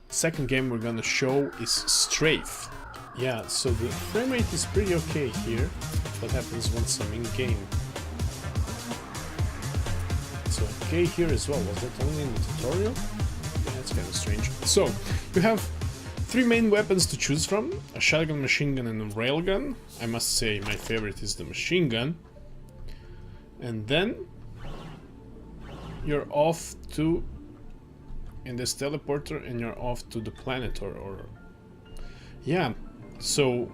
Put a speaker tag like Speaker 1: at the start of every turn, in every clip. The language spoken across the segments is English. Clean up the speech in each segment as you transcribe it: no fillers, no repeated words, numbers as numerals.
Speaker 1: second game we're gonna show is Strafe. Yeah, so the frame rate is pretty okay here. What happens once I'm in game? So okay here as well. Was that only in the tutorial? Yeah, that's kind of strange. So you have three main weapons to choose from: a shotgun, machine gun, and a railgun. I must say my favorite is the machine gun. And then you're off to in this teleporter, and you're off to the planet or yeah. So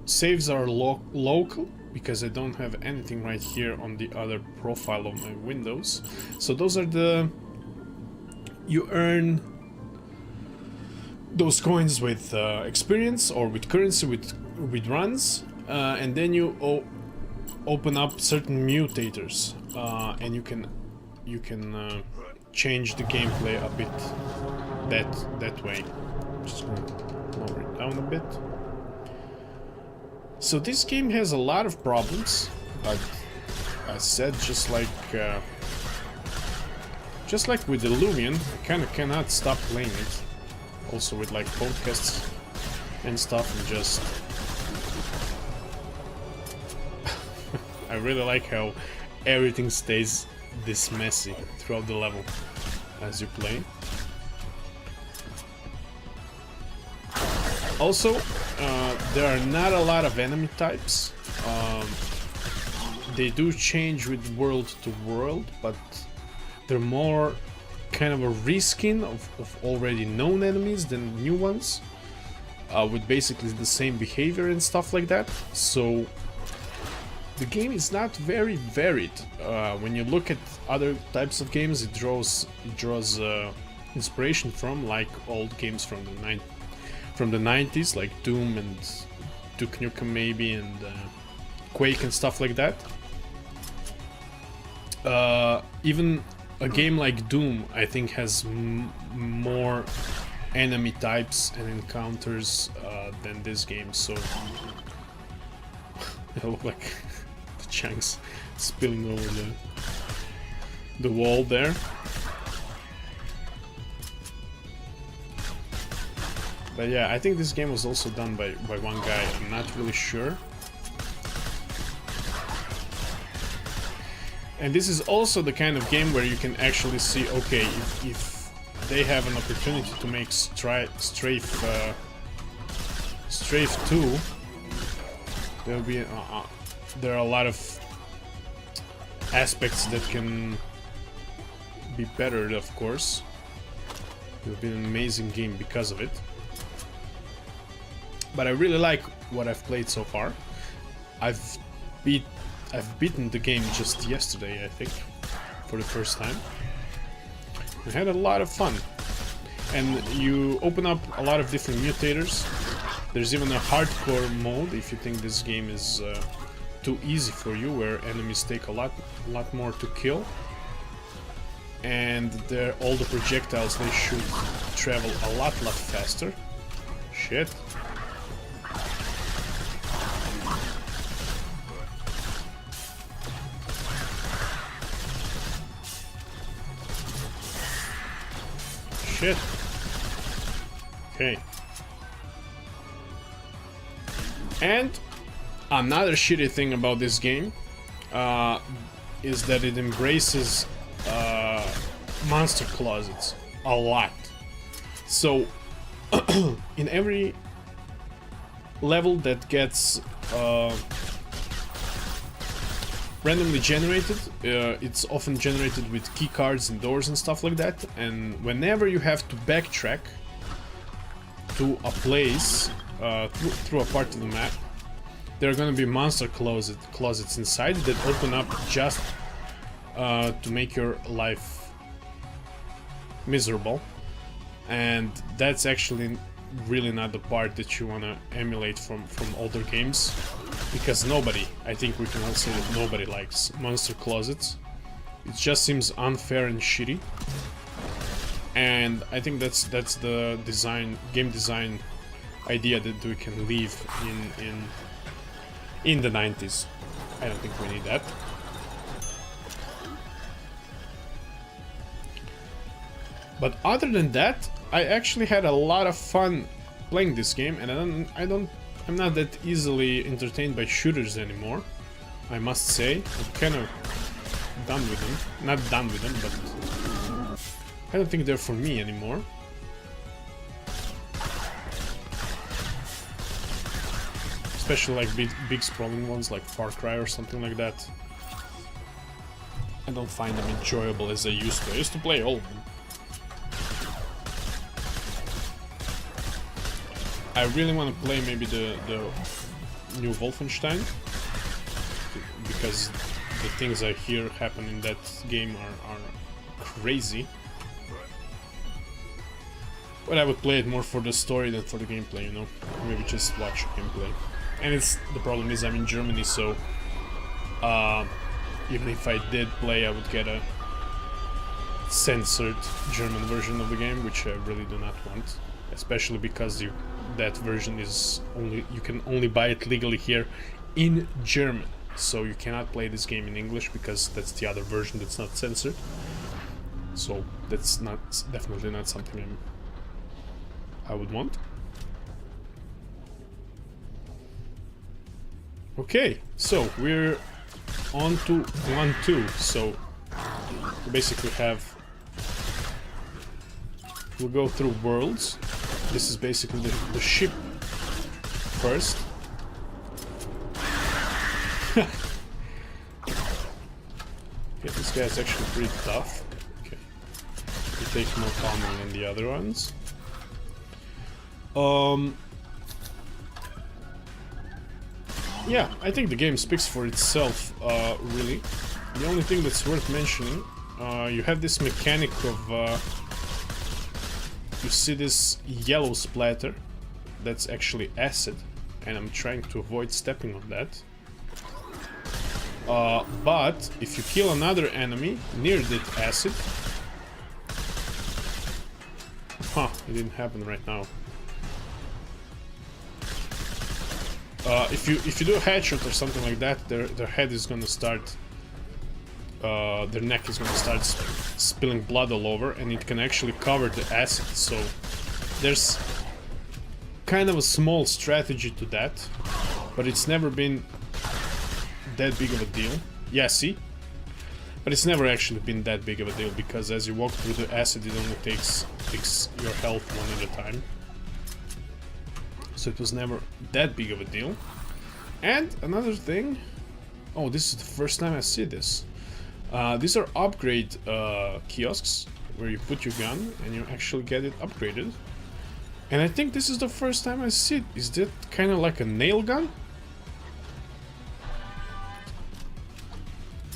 Speaker 1: saves are local because I don't have anything right here on the other profile of my Windows. So those are you earn those coins with experience or with currency with runs, and then you open up certain mutators, and you can change the gameplay a bit that way. Just gonna lower it down a bit. So this game has a lot of problems, but I said just like with Illuvian, I kind of cannot stop playing it. Also with like podcasts and stuff, and just I really like how everything stays this messy throughout the level as you play. Also, there are not a lot of enemy types. They do change with world to world, but they're more kind of a reskin of already known enemies than new ones, with basically the same behavior and stuff like that. So the game is not very varied. When you look at other types of games, it draws inspiration from like old games from the 90s, like Doom and Duke Nukem maybe, and Quake and stuff like that. Even a game like Doom, I think, has more enemy types and encounters than this game. So they look like the chunks spilling over the wall there. But yeah, I think this game was also done by one guy. I'm not really sure. And this is also the kind of game where you can actually see, okay, if they have an opportunity to make Strafe 2, there'll be there are a lot of aspects that can be bettered, of course. It'll be an amazing game because of it. But I really like what I've played so far. I've beaten the game just yesterday, I think, for the first time. I had a lot of fun. And you open up a lot of different mutators. There's even a hardcore mode if you think this game is too easy for you, where enemies take a lot more to kill. And all the projectiles, they should travel a lot faster. Shit. Shit. Okay. And another shitty thing about this game is that it embraces monster closets a lot. So in every level that gets randomly generated, it's often generated with key cards and doors and stuff like that, and whenever you have to backtrack to a place through a part of the map, there are gonna be monster closets inside that open up just to make your life miserable. And that's actually really not the part that you want to emulate from older games, because I think we can all say that nobody likes monster closets. It just seems unfair and shitty, and I think that's the game design idea that we can leave in the 90s. I don't think we need that. But other than that, I actually had a lot of fun playing this game, and I'm not that easily entertained by shooters anymore. I must say, I'm kind of done with them. Not done with them, but I don't think they're for me anymore. Especially like big sprawling ones like Far Cry or something like that. I don't find them enjoyable as I used to. I used to play all of them. I really want to play maybe the new Wolfenstein, because the things I hear happen in that game are crazy. But I would play it more for the story than for the gameplay, you know? Maybe just watch gameplay. And the problem is I'm in Germany, so even if I did play, I would get a censored German version of the game, which I really do not want. Especially because that version is you can only buy it legally here in German. So you cannot play this game in English because that's the other version that's not censored. So that's definitely not something I would want. Okay, so we're on to 1-2. So we basically we'll go through worlds. This is basically the ship first. Yeah, this guy's actually pretty tough. Okay, he takes more common than the other ones. Yeah, I think the game speaks for itself, really. The only thing that's worth mentioning, you have this mechanic of you see this yellow splatter, that's actually acid, and I'm trying to avoid stepping on that. But if you kill another enemy near that acid... Huh, it didn't happen right now. If you do a headshot or something like that, their head is gonna start... their neck is gonna start spilling blood all over, and it can actually cover the acid, so there's kind of a small strategy to that, but it's never been that big of a deal. Yeah, see? But it's never actually been that big of a deal, because as you walk through the acid, it only takes your health one at a time. So it was never that big of a deal. And another thing... Oh, this is the first time I see this. These are upgrade kiosks, where you put your gun and you actually get it upgraded. And I think this is the first time I see it. Is that kind of like a nail gun?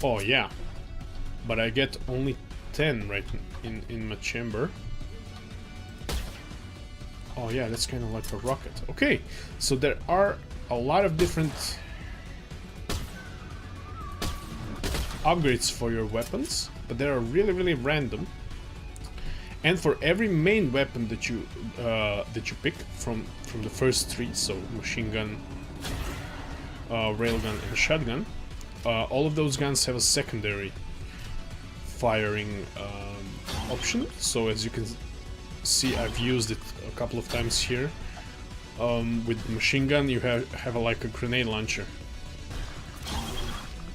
Speaker 1: Oh yeah, but I get only 10 right in my chamber. Oh yeah, that's kind of like a rocket. Okay, so there are a lot of different upgrades for your weapons, but they are really random. And for every main weapon that you pick from the first three, so machine gun, railgun, and shotgun, all of those guns have a secondary firing option. So as you can see, I've used it a couple of times here. With machine gun, you have like a grenade launcher.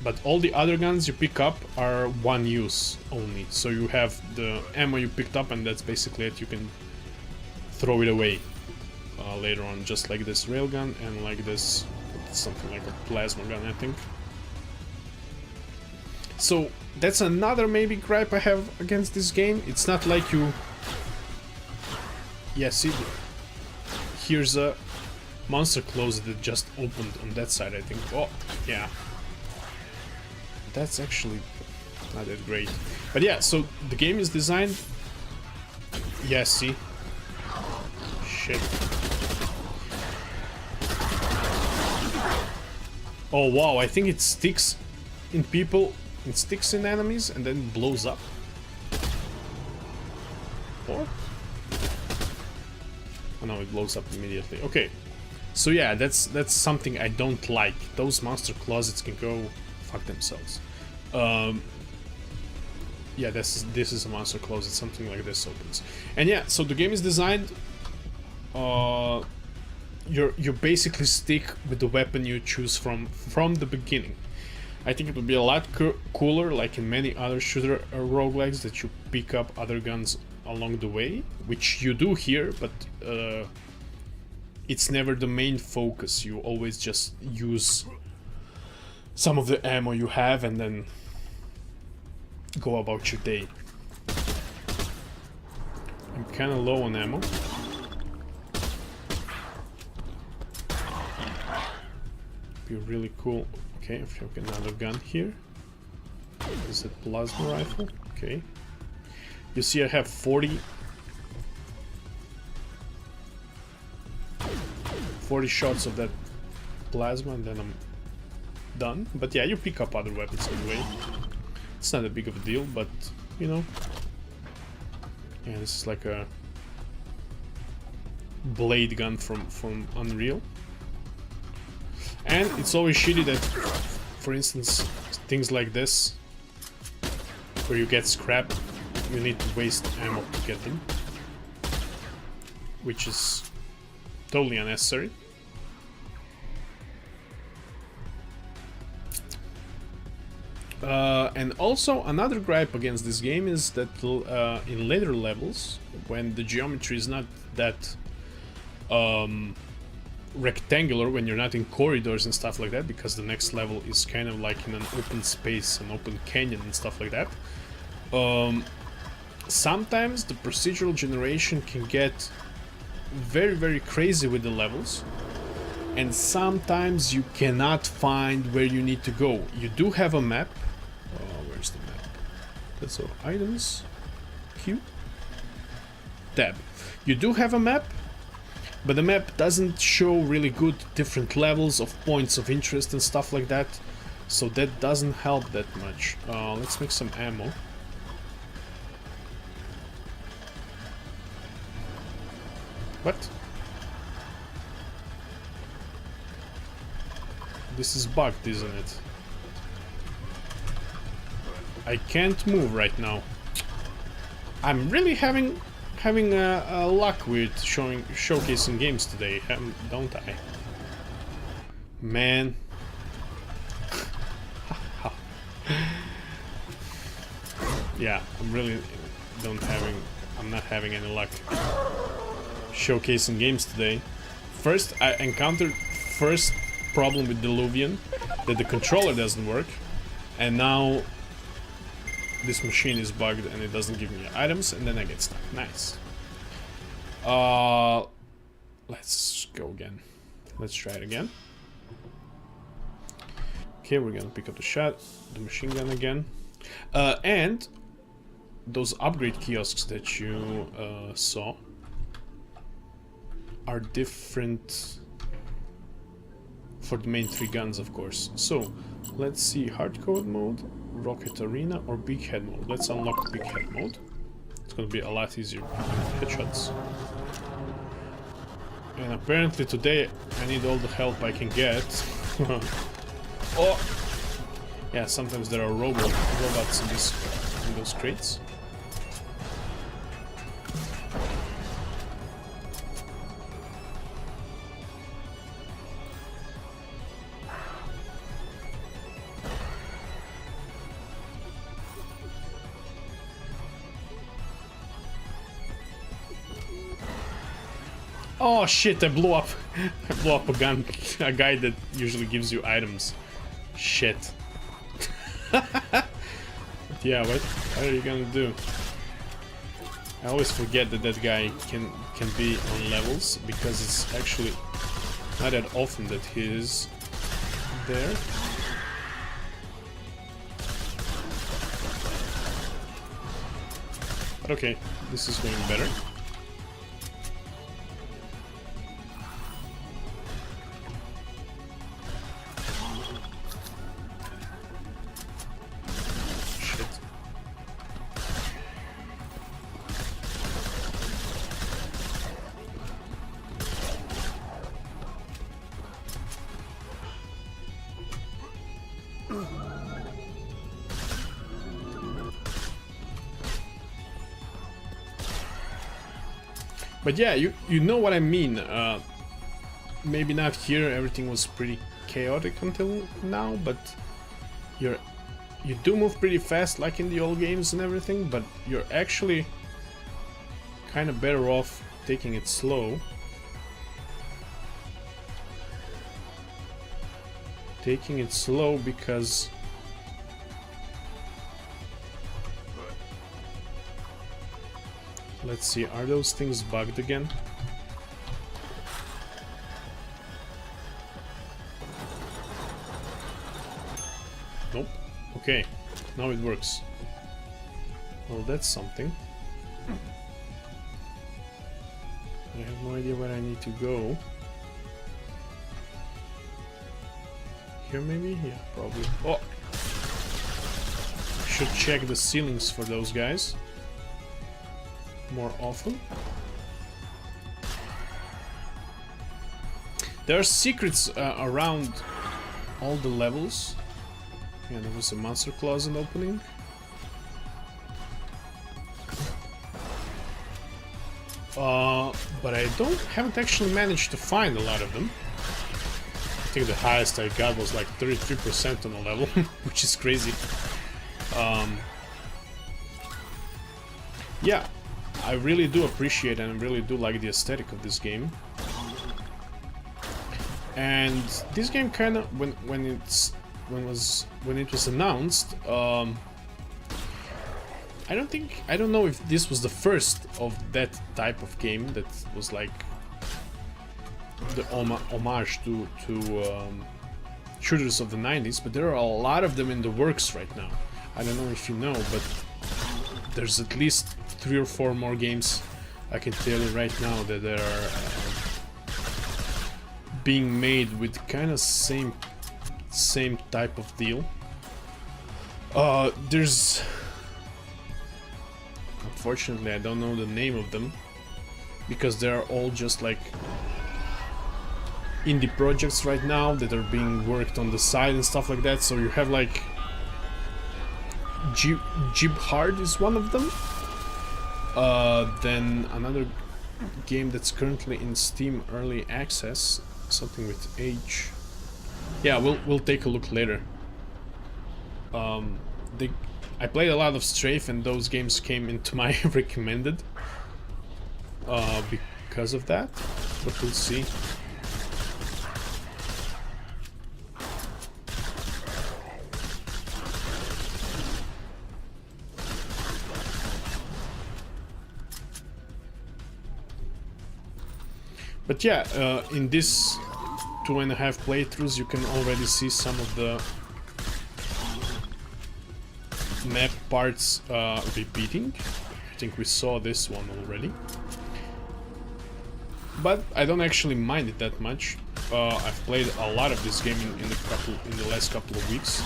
Speaker 1: But all the other guns you pick up are one use only. So you have the ammo you picked up, and that's basically it. You can throw it away later on, just like this railgun and like this, something like a plasma gun, I think. So that's another maybe gripe I have against this game. It's not like you... Yeah, see, here's a monster closet that just opened on that side, I think. Oh, yeah. That's actually not that great. But yeah, so the game is designed... Yeah, see? Shit. Oh wow, I think it sticks in people, it sticks in enemies and then blows up. Or? Oh no, it blows up immediately. Okay. So yeah, that's something I don't like. Those monster closets can go fuck themselves. Yeah, this is a monster closet. Something like this opens. And yeah, so the game is designed. You basically stick with the weapon you choose from the beginning. I think it would be a lot cooler, like in many other shooter roguelikes, that you pick up other guns along the way, which you do here, but it's never the main focus. You always just use some of the ammo you have and then go about your day. I'm kind of low on ammo. Be really cool. Okay, if you have another gun here. Is it plasma rifle? Okay. You see I have 40 shots of that plasma and then I'm done. But yeah, you pick up other weapons anyway. It's not a big of a deal, but you know. Yeah, this is like a blade gun from Unreal. And it's always shitty that, for instance, things like this, where you get scrap, you need to waste ammo to get them, which is totally unnecessary. And also another gripe against this game is that in later levels, when the geometry is not that rectangular, when you're not in corridors and stuff like that, because the next level is kind of like in an open space, an open canyon and stuff like that, sometimes the procedural generation can get very, very crazy with the levels, and sometimes you cannot find where you need to go. You do have a map. Where's the map? That's all. Items, Q, tab. You do have a map, but the map doesn't show really good different levels of points of interest and stuff like that, so that doesn't help that much. Let's make some ammo. What? This is bugged, isn't it? I can't move right now. I'm really having luck with showcasing games today, don't I? Man. Yeah, I'm not having any luck showcasing games today. First, I encountered first problem with Diluvian, that the controller doesn't work, and now this machine is bugged and it doesn't give me items, and then I get stuck. Nice. Let's go again. Let's try it again. Okay, we're gonna pick up the machine gun again. And those upgrade kiosks that you saw are different for the main three guns, of course. So let's see, hardcode mode, rocket arena, or big head mode. Let's unlock big head mode. It's gonna be a lot easier with headshots. And apparently today I need all the help I can get. Oh! Yeah, sometimes there are robots in those crates. Oh shit, I blew up a gun, a guy that usually gives you items. Shit. But yeah, what are you gonna do? I always forget that guy can be on levels, because it's actually not that often that he is there. But okay, this is going better. But yeah, you know what I mean. Maybe not here, everything was pretty chaotic until now, but you do move pretty fast like in the old games and everything, but you're actually kind of better off taking it slow. Taking it slow because let's see, are those things bugged again? Nope. Okay, now it works. Well, that's something. I have no idea where I need to go. Here maybe? Yeah, probably. Oh! I should check the ceilings for those guys more often. There are secrets around all the levels. Yeah, there was a monster closet opening. But I haven't actually managed to find a lot of them. I think the highest I got was like 33% on a level, which is crazy. Yeah, I really do appreciate and I really do like the aesthetic of this game. And this game kind of, when it was announced, I don't know if this was the first of that type of game that was like the homage to shooters of the 90s, but there are a lot of them in the works right now. I don't know if you know, but there's at least 3 or 4 more games I can tell you right now that are being made with kind of same type of deal. There's, unfortunately, I don't know the name of them because they're all just like indie projects right now that are being worked on the side and stuff like that. So you have like Jib Hard is one of them. Then another game that's currently in Steam Early Access, something with H. Yeah, we'll take a look later. I played a lot of Strafe and those games came into my recommended because of that, but we'll see. But yeah, in this 2.5 playthroughs you can already see some of the map parts repeating. I think we saw this one already. But I don't actually mind it that much. I've played a lot of this game in the last couple of weeks.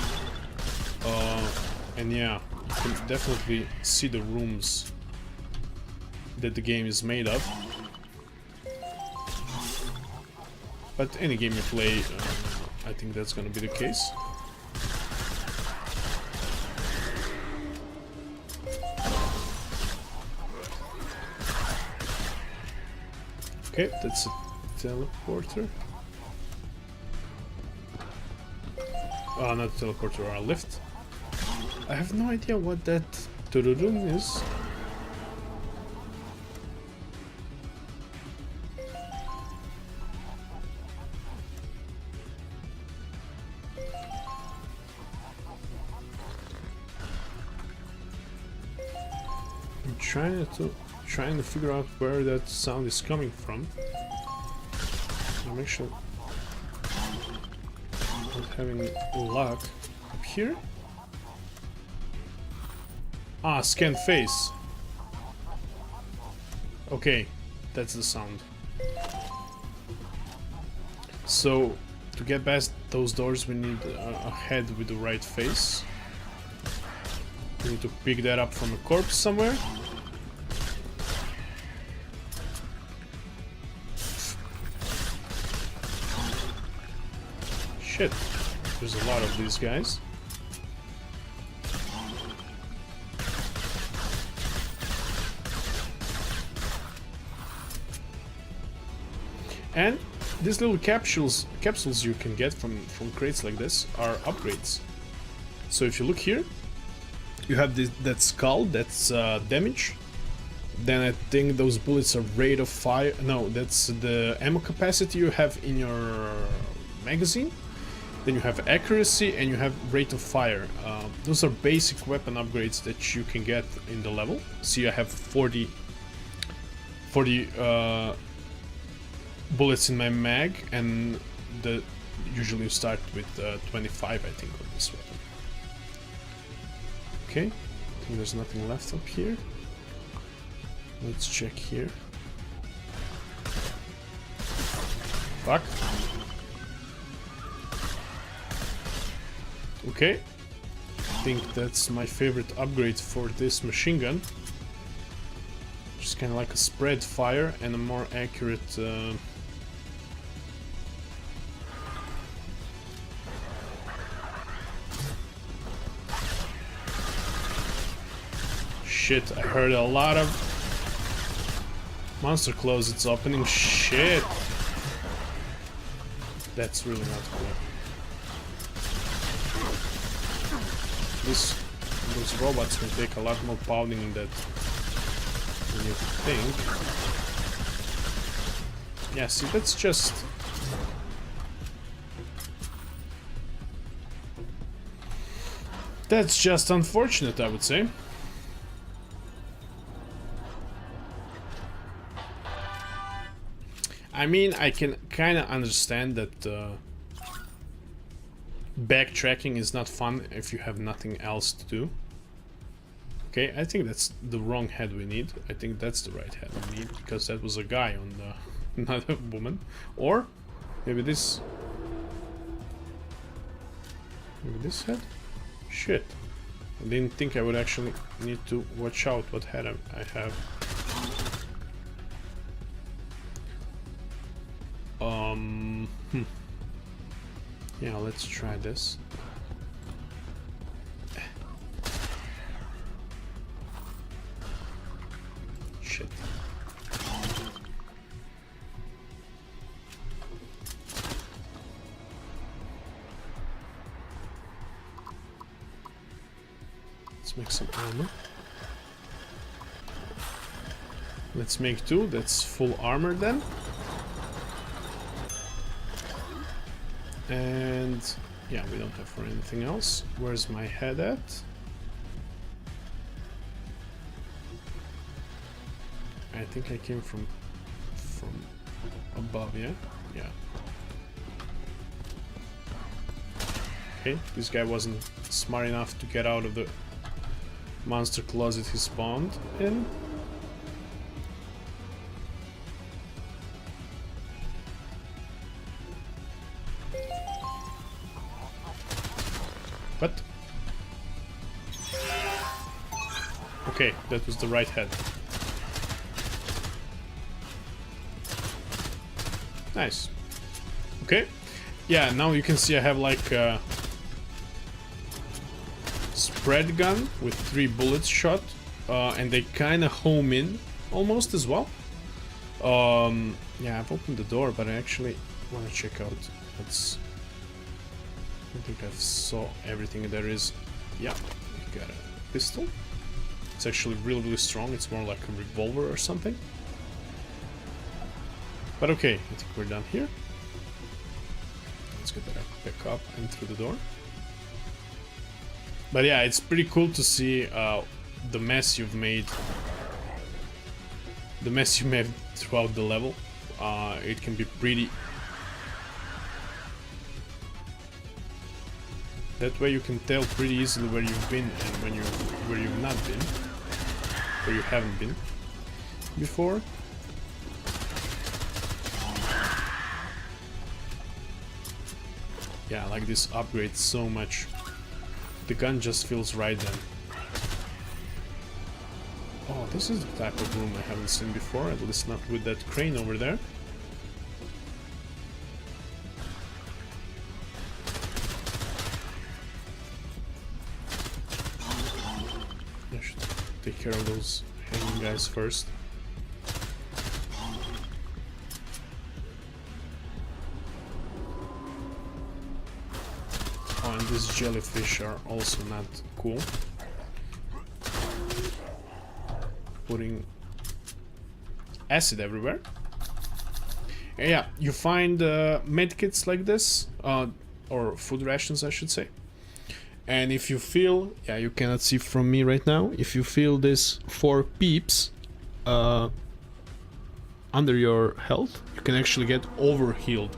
Speaker 1: And yeah, you can definitely see the rooms that the game is made of. But any game you play, I think that's gonna be the case. Okay, that's a teleporter. Oh, not a teleporter, a lift. I have no idea what that room is. Trying to figure out where that sound is coming from. I'm actually not having luck. Up here? Ah, scan face. Okay, that's the sound. So, to get past those doors we need a head with the right face. We need to pick that up from a corpse somewhere. Shit, there's a lot of these guys. And these little capsules you can get from crates like this are upgrades. So if you look here, you have that skull, that's damage. Then I think those bullets are rate of fire. No, that's the ammo capacity you have in your magazine. Then you have accuracy and you have rate of fire. Those are basic weapon upgrades that you can get in the level. See, I have 40 bullets in my mag, and usually you start with 25, I think, on this weapon. Okay, I think there's nothing left up here. Let's check here. Fuck. Okay. I think that's my favorite upgrade for this machine gun. Just kind of like a spread fire and a more accurate... Shit, I heard a lot of monster closets opening. Shit. That's really not cool. Those robots can take a lot more pounding than you think. Yeah, see, that's just... That's just unfortunate, I would say. I mean, I can kind of understand that backtracking is not fun if you have nothing else to do. Okay, I think that's the wrong head we need. I think that's the right head we need, because that was a guy on the, not a woman. Or maybe this... Maybe this head? Shit. I didn't think I would actually need to watch out what head I have. Yeah, let's try this. Shit. Let's make some armor. Let's make two. That's full armor then. And yeah, we don't have for anything else. Where's my head at? I think I came from above, yeah? Yeah. Okay, this guy wasn't smart enough to get out of the monster closet he spawned in. What? Okay, that was the right head. Nice. Okay. Yeah, now you can see I have like a spread gun with 3 bullets shot, and they kind of home in almost as well. Yeah, I've opened the door, but I actually want to check out what's... I think I saw everything there is. Yeah, we got a pistol. It's actually really strong. It's more like a revolver or something. But okay, I think we're done here. Let's get that back up and through the door. But yeah, it's pretty cool to see the mess you've made. The mess you made throughout the level. It can be pretty... That way you can tell pretty easily where you've been and where you've not been, where you haven't been before. Yeah, I like this upgrade so much. The gun just feels right then. Oh, this is the type of room I haven't seen before, at least not with that crane over there. Take care of those hanging guys first. And these jellyfish are also not cool. Putting acid everywhere. And yeah, you find medkits like this, or food rations I should say. And if you feel, yeah, you cannot see from me right now, if you feel this 4 peeps under your health, you can actually get overhealed.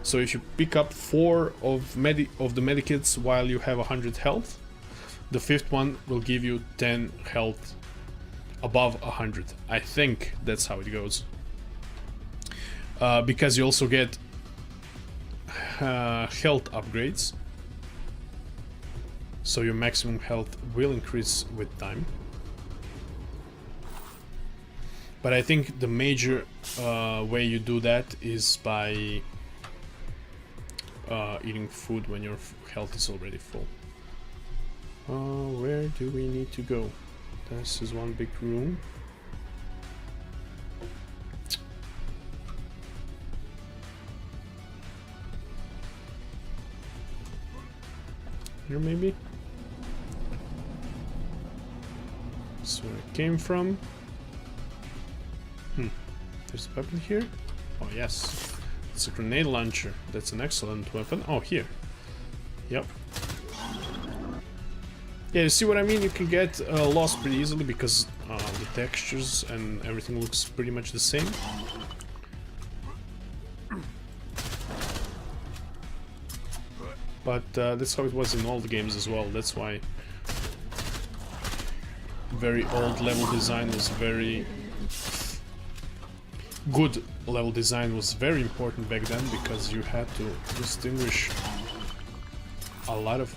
Speaker 1: So if you pick up 4 of the medikits while you have 100 health, the 5th one will give you 10 health above 100. I think that's how it goes. Because you also get health upgrades. So your maximum health will increase with time. But I think the major way you do that is by eating food when your health is already full. Where do we need to go? This is one big room. Here maybe? That's where I came from. There's a weapon here? Oh yes. It's a grenade launcher. That's an excellent weapon. Oh, here. Yep. Yeah, you see what I mean? You can get lost pretty easily because the textures and everything looks pretty much the same. But that's how it was in all the games as well. That's why very old level design was very good. Level design was very important back then because you had to distinguish a lot of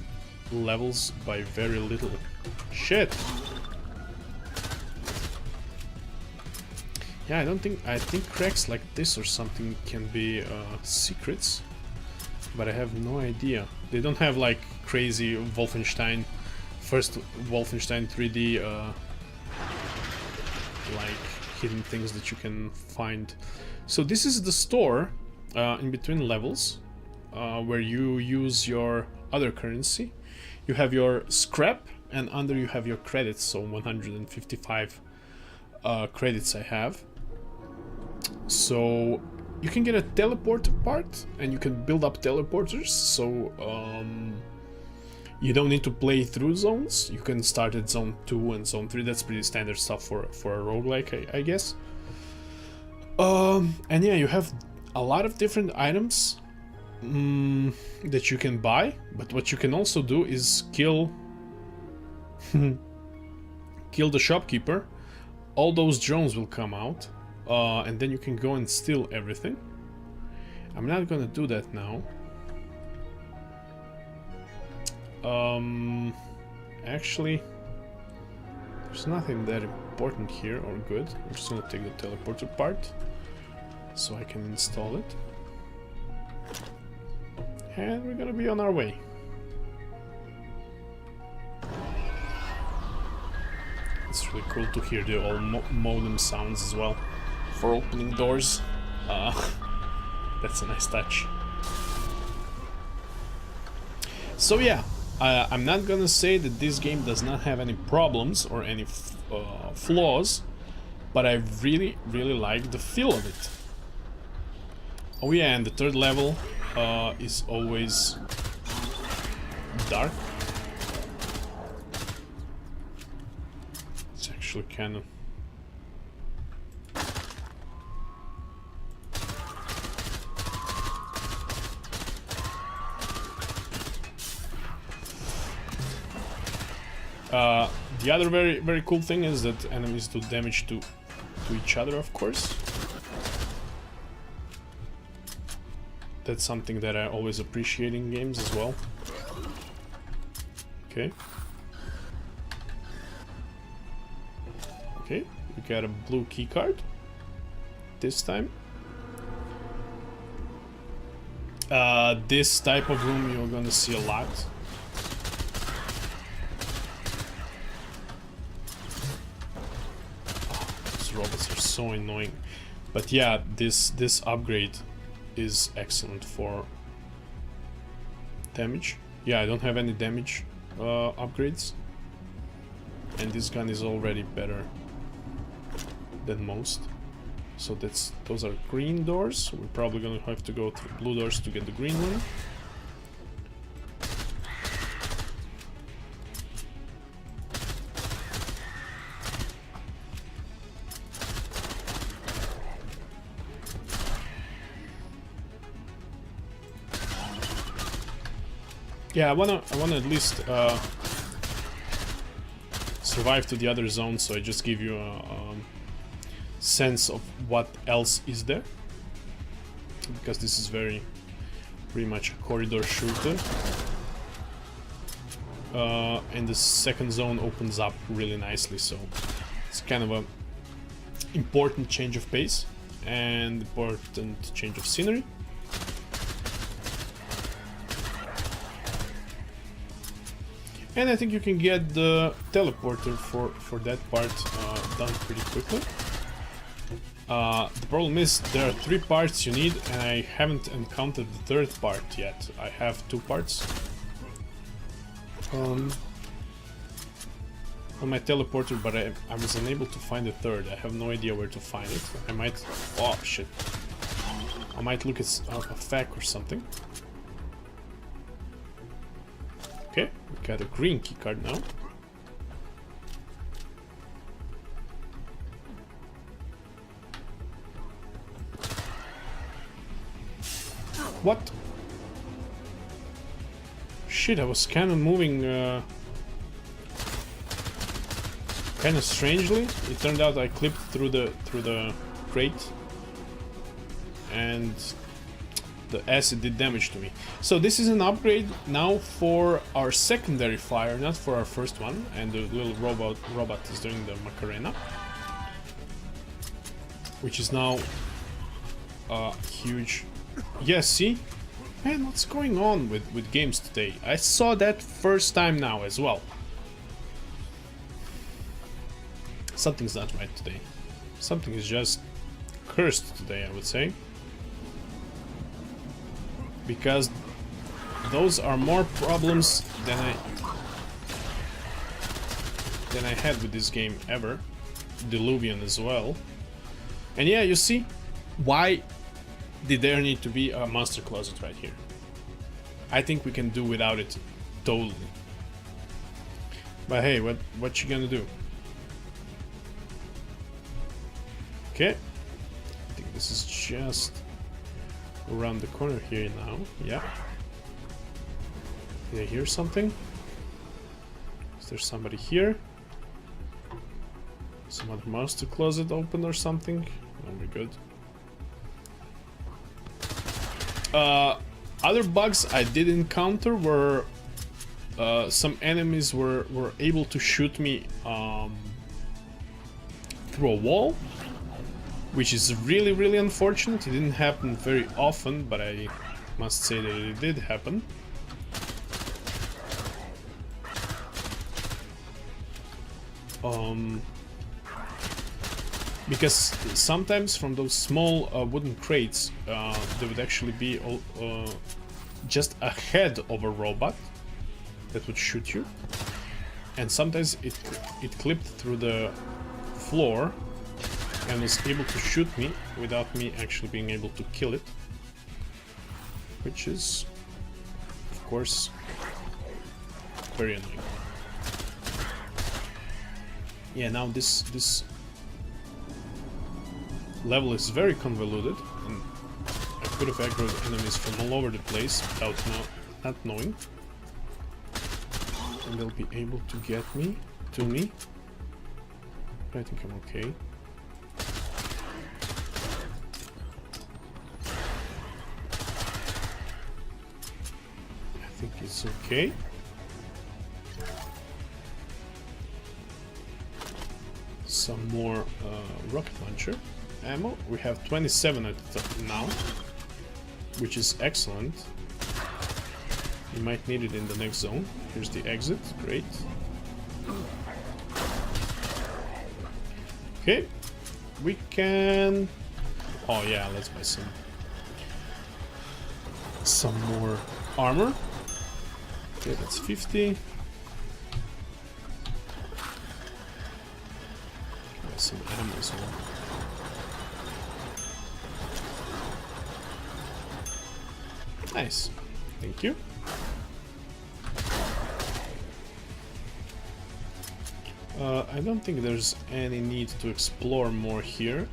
Speaker 1: levels by very little. Shit. Yeah, I think cracks like this or something can be secrets, but I have no idea. They don't have like crazy Wolfenstein, first Wolfenstein 3D like hidden things that you can find. So this is the store in between levels where you use your other currency. You have your scrap and under you have your credits, so 155 credits I have. So you can get a teleporter part and you can build up teleporters, so you don't need to play through zones. You can start at zone 2 and zone 3. That's pretty standard stuff for a roguelike, I guess. And yeah, you have a lot of different items that you can buy, but what you can also do is kill the shopkeeper. All those drones will come out, and then you can go and steal everything. I'm not gonna do that now. Actually, there's nothing that important here or good. I'm just gonna take the teleporter part so I can install it. And we're gonna be on our way. It's really cool to hear the old modem sounds as well for opening doors. That's a nice touch. So yeah, I'm not gonna say that this game does not have any problems or any flaws, but I really like the feel of it. Oh yeah, and the third level is always dark. It's actually kind of... the other very cool thing is that enemies do damage to each other, of course. That's something that I always appreciate in games as well. Okay. Okay, we got a blue key card this time. This type of room you're gonna see a lot. These robots are so annoying. But yeah, this upgrade is excellent for damage. Yeah, I don't have any damage upgrades. And this gun is already better than most. So those are green doors. We're probably gonna have to go through blue doors to get the green one. Yeah, I wanna at least survive to the other zone, so I just give you a sense of what else is there, because this is pretty much a corridor shooter, and the second zone opens up really nicely, so it's kind of a important change of pace and important change of scenery. And I think you can get the teleporter for that part done pretty quickly. The problem is there are 3 parts you need, and I haven't encountered the 3rd part yet. I have 2 parts on my teleporter, but I was unable to find the 3rd. I have no idea where to find it. I might... oh shit. I might look at a FAQ or something. Okay, we got a green keycard now. What? Shit, I was kind of moving kind of strangely. It turned out I clipped through the crate, and the acid did damage to me. So this is an upgrade now for our secondary fire, not for our first one. And the little robot is doing the Macarena, which is now huge. Yeah, see? Man, what's going on with games today? I saw that first time now as well. Something's not right today. Something is just cursed today, I would say. Because those are more problems than I had with this game ever. Diluvian as well. And yeah, you see, why did there need to be a monster closet right here? I think we can do without it totally. But hey, what you gonna do? Okay, I think this is just around the corner here now. Yeah. Did I hear something? Is there somebody here? Some other monster closet open or something? Oh, we're good. Other bugs I did encounter were some enemies were able to shoot me through a wall, which is really unfortunate. It didn't happen very often, but I must say that it did happen. Because sometimes from those small wooden crates, there would actually be just ahead of a robot that would shoot you, and sometimes it clipped through the floor and was able to shoot me without me actually being able to kill it, which is, of course, very annoying. Yeah, now this level is very convoluted, and I could have aggroed enemies from all over the place without not knowing. And they'll be able to get me, But I think I'm okay. I think it's okay. Some more rocket launcher ammo. We have 27 at now, which is excellent. You might need it in the next zone. Here's the exit. Great. Okay, we can... oh yeah, let's buy some more armor. Okay, that's 50. There's some ammo as well. Nice. Thank you. I don't think there's any need to explore more here.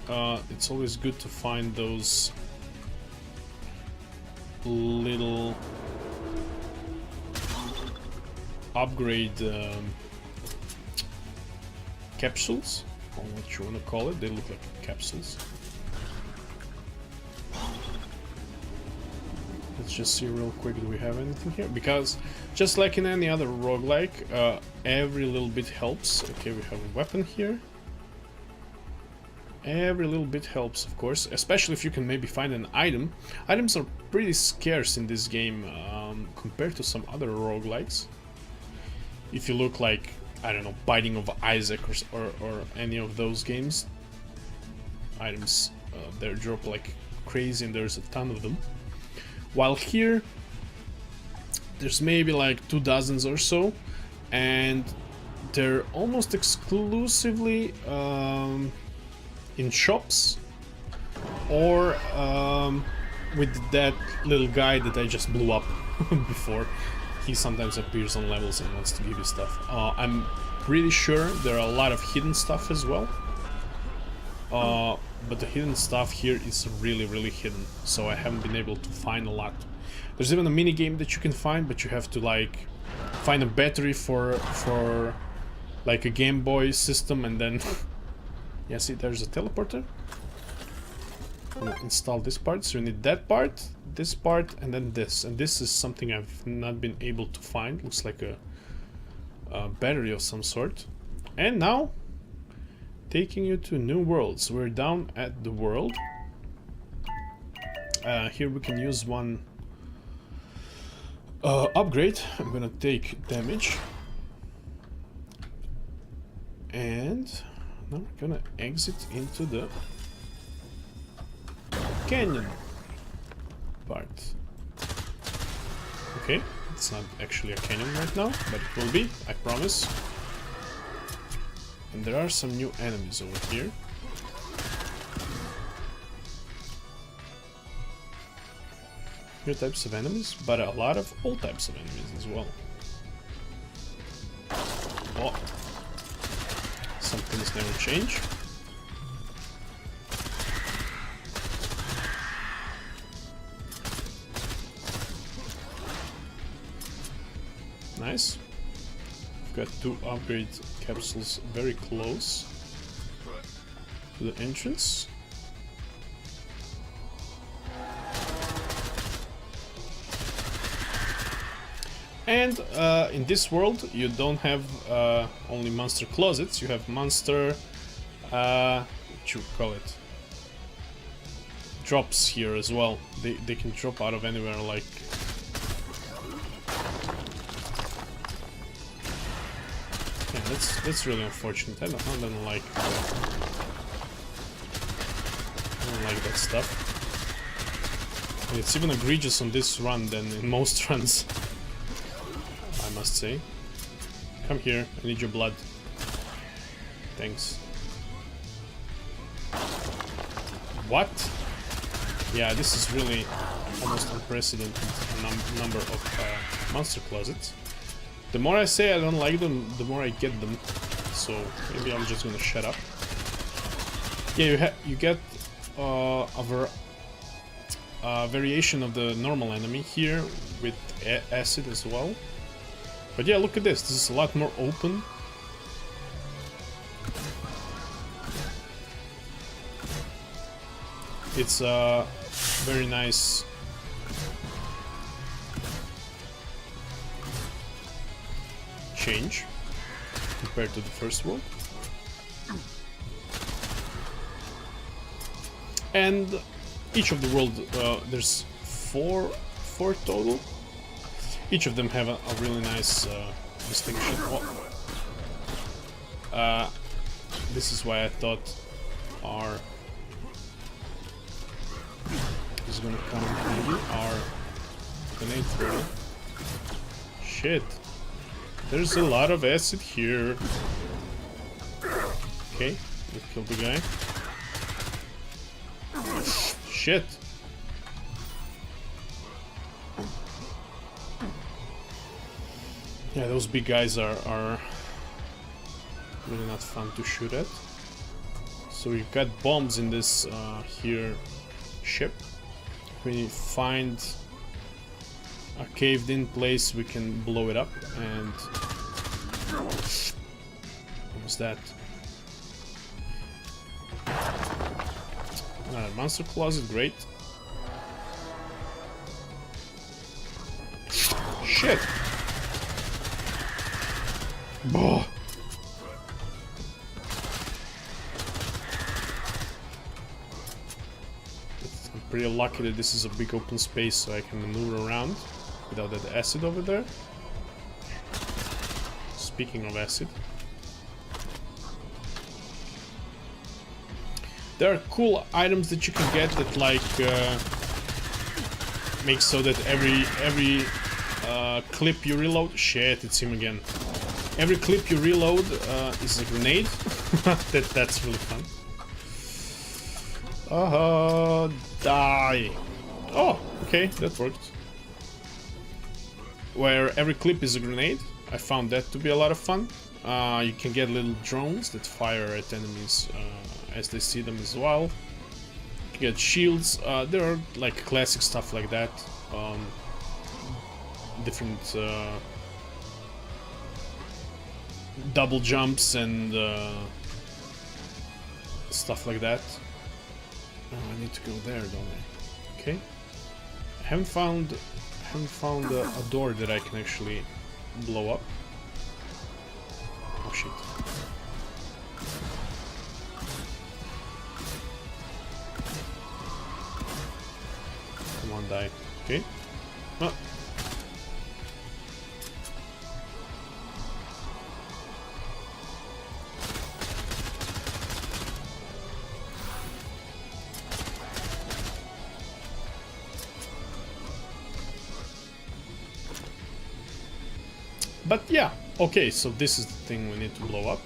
Speaker 1: It's always good to find those little upgrade capsules, or what you want to call it. They look like capsules. Let's just see real quick, do we have anything here? Because just like in any other roguelike, every little bit helps. Okay, we have a weapon here. Every little bit helps, of course, especially if you can maybe find an item. Items are pretty scarce in this game compared to some other roguelikes. If you look like, I don't know, Binding of Isaac or any of those games, items they drop like crazy and there's a ton of them. While here, there's maybe like 2 dozens or so, and they're almost exclusively in shops or with that little guy that I just blew up before. He sometimes appears on levels and wants to give you stuff. I'm pretty sure there are a lot of hidden stuff as well. But the hidden stuff here is really, really hidden, so I haven't been able to find a lot. There's even a mini game that you can find, but you have to like find a battery for like a Game Boy system, and then yeah, see, there's a teleporter. I'm gonna install this part, so you need that part, this part, and then this. And this is something I've not been able to find. Looks like a battery of some sort. And now, taking you to new worlds. We're down at the world. Here we can use one upgrade. I'm gonna take damage. And now we're gonna exit into the canyon part. Okay, it's not actually a canyon right now, but it will be, I promise. And there are some new enemies over here. New types of enemies, but a lot of old types of enemies as well. Oh, some things never change. Nice. Got 2 upgrade capsules very close to the entrance. And in this world you don't have only monster closets, you have monster what you call it, drops here as well. They can drop out of anywhere, like that's really unfortunate. I don't like that stuff. And it's even egregious on this run than in most runs, I must say. Come here, I need your blood. Thanks. What? Yeah, this is really almost unprecedented number of monster closets. The more I say I don't like them, the more I get them. So maybe I'm just gonna shut up. Yeah, you get a variation of the normal enemy here with acid as well. But yeah, look at this. This is a lot more open. It's a very nice change compared to the first world. And each of the world, there's four total. Each of them have a really nice distinction. Oh. This is why I thought our is gonna come in handy. Our grenade thrower. Shit. There's a lot of acid here. Okay, we killed the guy. Shit. Yeah, those big guys are really not fun to shoot at. So we've got bombs in this here ship. We find a caved in place, we can blow it up. And what was that? Monster closet, great. Shit. Oh. I'm pretty lucky that this is a big open space so I can maneuver around without that acid over there. Speaking of acid, there are cool items that you can get that like make so that every clip you reload, shit, it's him again. Every clip you reload is a grenade. That's really fun. Die. Oh, okay, that worked. Where every clip is a grenade. I found that to be a lot of fun. You can get little drones that fire at enemies as they see them as well. You get shields. There are like classic stuff like that. Different double jumps and stuff like that. Oh, I need to go there, don't I? Okay. I haven't found a door that I can actually blow up. Oh shit. Come on, die. Okay. Oh. But yeah, okay, so this is the thing we need to blow up.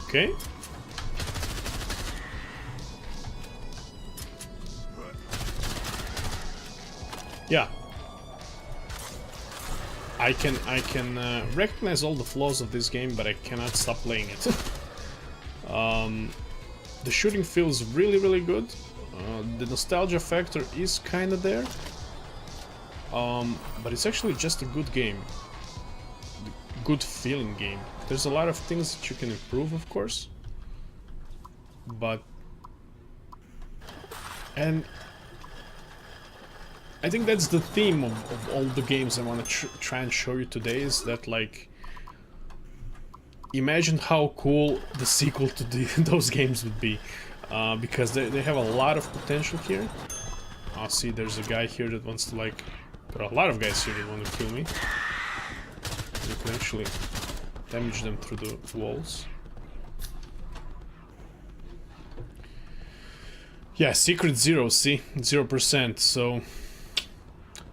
Speaker 1: Okay. Yeah. I can recognize all the flaws of this game, but I cannot stop playing it. The shooting feels really good. The nostalgia factor is kind of there, but it's actually just a good game, good feeling game. There's a lot of things that you can improve, of course, and I think that's the theme of all the games I want to try and show you today, is that, like, imagine how cool the sequel to those games would be, because they have a lot of potential here. I'll see, there's a guy here that wants to, like, there are a lot of guys here that want to kill me. You can actually damage them through the walls. Yeah, secret 0, see? 0%, so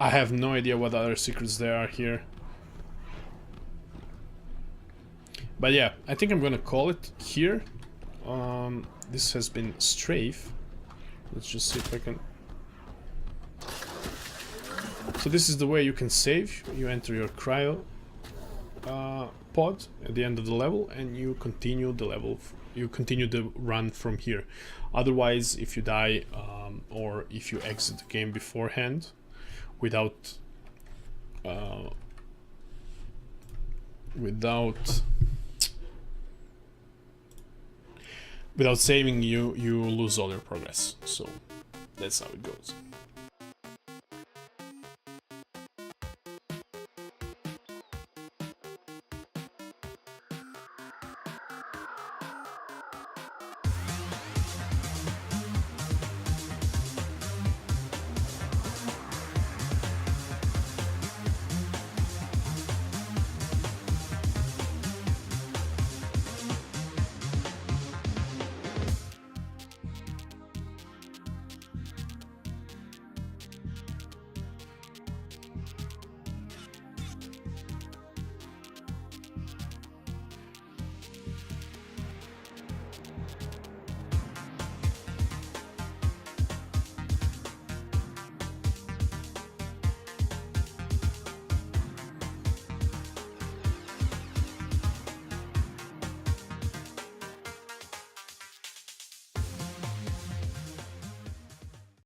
Speaker 1: I have no idea what other secrets there are here. But yeah, I think I'm gonna call it here. This has been Strafe. Let's just see if I can... So this is the way you can save. You enter your cryo pod at the end of the level, and you continue the level. You continue the run from here. Otherwise, if you die or if you exit the game beforehand, without saving, you lose all your progress. So that's how it goes.